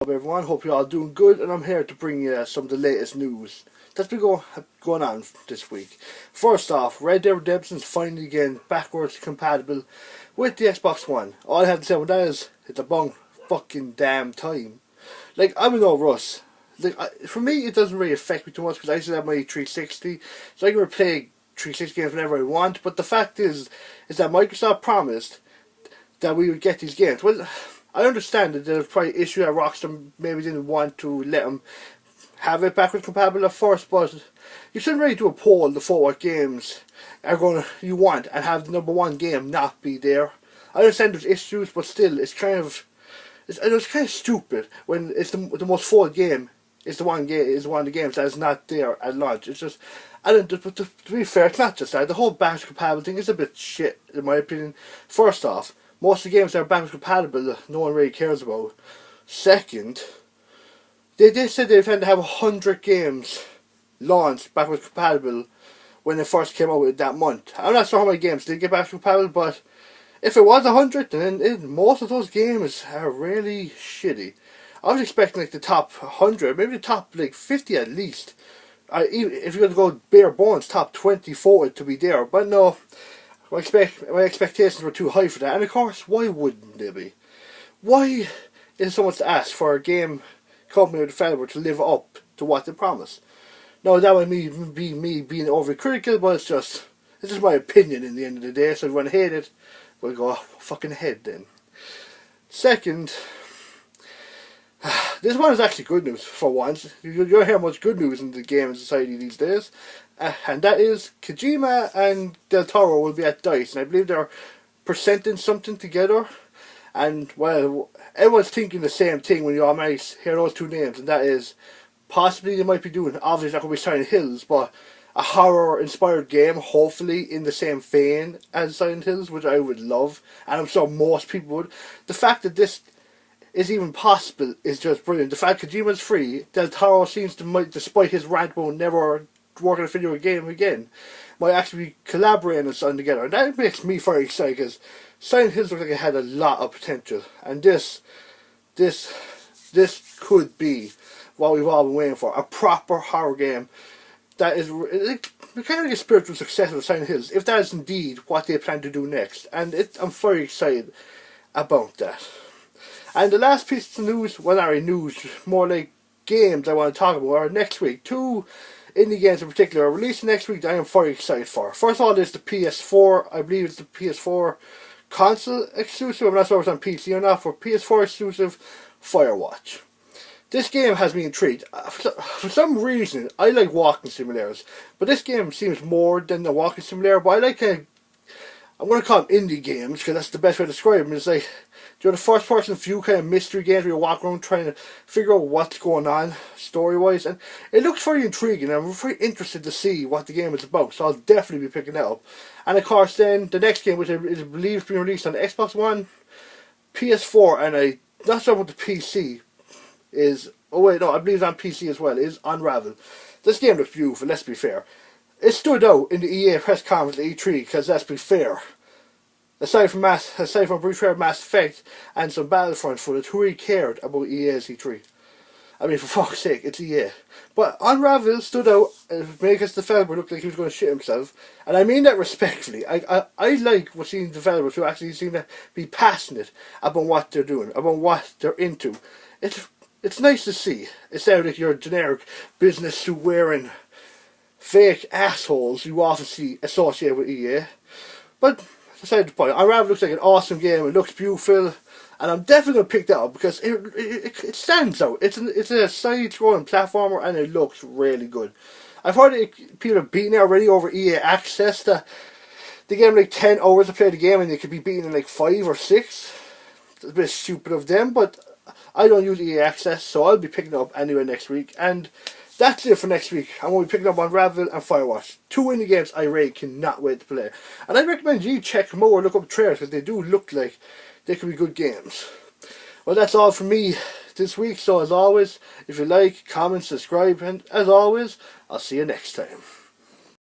Hello everyone, hope you're all doing good, and I'm here to bring you some of the latest news that's been going on this week. First off, Red Dead Redemption is finally again backwards compatible with the Xbox One. All I have to say about that is, it's about fucking damn time. Like, I'm in no rush. Like, for me, it doesn't really affect me too much because I still have my 360, so I can replay 360 games whenever I want. But the fact is that Microsoft promised that we would get these games. Well, I understand that there's probably an issue that Rockstar maybe didn't want to let them have it backwards compatible at first, but you shouldn't really do a poll to vote what games you want and have the number one game not be there. I understand there's issues, but still, it's kind of stupid when it's the most full game is one of the games that is not there at launch. It's just, but to be fair, it's not just that. The whole backwards compatible thing is a bit shit in my opinion. First off, most of the games that are backwards compatible, no one really cares about. Second, they said they intend to have 100 games launched backwards compatible when they first came out with it that month. I'm not sure how many games did get backwards compatible, but if it was 100, then most of those games are really shitty. I was expecting like the top 100, maybe the top like 50 at least. Even if you're going to go bare bones, top 20 for it to be there. But no, my expectations were too high for that. And of course, why wouldn't they be? Why is it so much to ask for a game company or developer to live up to what they promise? Now, that might be me being overly critical, but it's just my opinion in the end of the day. So if you want to hate it, we'll go fucking ahead then. Second, this one is actually good news for once. You don't hear much good news in the gaming society these days. And that is Kojima and Del Toro will be at DICE, and I believe they're presenting something together. And well, everyone's thinking the same thing when you all might hear those two names, and that is possibly they might be doing, obviously not going to be Silent Hills, but a horror-inspired game, hopefully in the same vein as Silent Hills, which I would love, and I'm sure most people would. The fact that this is even possible is just brilliant. The fact Kojima's free, Del Toro seems to, despite his rant about never working a video game again, might actually be collaborating on something together, and that makes me very excited because Silent Hills looks like it had a lot of potential, and this could be what we've all been waiting for, a proper horror game that is kind of like a spiritual successor of Silent Hills, if that is indeed what they plan to do next, and I'm very excited about that. And the last piece of news, well not really news, more like games I want to talk about are next week. Two indie games in particular are releasing next week that I am very excited for. First of all, there's the PS4, I believe it's the PS4 console exclusive, I'm not sure if it's on PC or not, for PS4 exclusive Firewatch. This game has me intrigued. For some reason, I like walking simulators, but this game seems more than a walking simulator, but I like I'm going to call them indie games, because that's the best way to describe them. It's like, the first person view kind of mystery games where you walk around trying to figure out what's going on story wise, and it looks very intriguing. I'm very interested to see what the game is about, so I'll definitely be picking that up. And of course then the next game, which I believe is being released on the Xbox One, PS4, and I'm not sure about the PC, is, oh wait, no, I believe it's on PC as well, is Unravel. This game looks beautiful, let's be fair. It stood out in the EA press conference at E3 because, let's be fair, aside from brief trailer of Mass Effect and some Battlefront footage, who really cared about EA's E3? I mean, for fuck's sake, it's EA. But Unravel stood out and made us developer look like he was going to shit himself. And I mean that respectfully. I like seeing developers who actually seem to be passionate about what they're doing, about what they're into. It's nice to see, instead of like your generic business suit wearing fake assholes you often see associated with EA. But aside the point, Unravel looks like an awesome game. It looks beautiful, and I'm definitely going to pick that up because it stands out. It's a side-scrolling platformer, and it looks really good. I've heard people have beaten it already over EA Access. They gave them like 10 hours to play the game, and they could be beaten in like 5 or 6. It's a bit stupid of them, but I don't use EA Access, so I'll be picking it up anyway next week. And that's it for next week. I'm going to be picking up Unravel and Firewatch. Two indie games I really cannot wait to play. And I recommend you check them out or look up trailers, because they do look like they could be good games. Well, that's all from me this week. So as always, if you like, comment, subscribe, and as always, I'll see you next time.